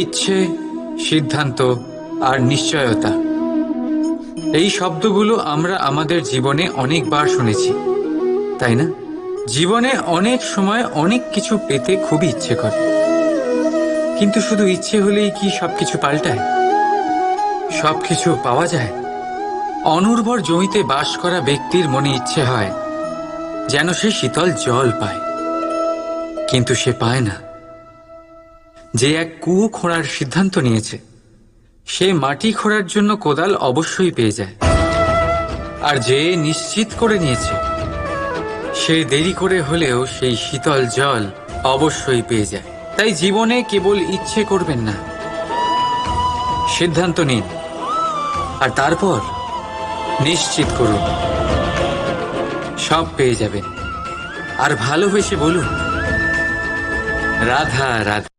ইচ্ছে, সিদ্ধান্ত আর নিশ্চয়তা, এই শব্দগুলো আমরা আমাদের জীবনে অনেকবার শুনেছি, তাই না? জীবনে অনেক সময় অনেক কিছু পেতে খুবই ইচ্ছে করে, কিন্তু শুধু ইচ্ছে হলেই কি সবকিছু পাল্টায়? সবকিছু পাওয়া যায়? অনুর্বর জমিতে বাস করা ব্যক্তির মনে ইচ্ছে হয় যেন সে শীতল জল পায়, কিন্তু সে পায় না। যে এক কুয়ো খোঁড়ার সিদ্ধান্ত নিয়েছে, সে মাটি খোঁড়ার জন্য কোদাল অবশ্যই পেয়ে যায়। আর যে নিশ্চিত করে নিয়েছে, সে দেরি করে হলেও সেই শীতল জল অবশ্যই পেয়ে যায়। তাই জীবনে কেবল ইচ্ছে করবেন না, সিদ্ধান্ত নিন, আর তারপর নিশ্চিত করুন, সব পেয়ে যাবেন। আর ভালোবেসে বলুন, রাধা রাধা।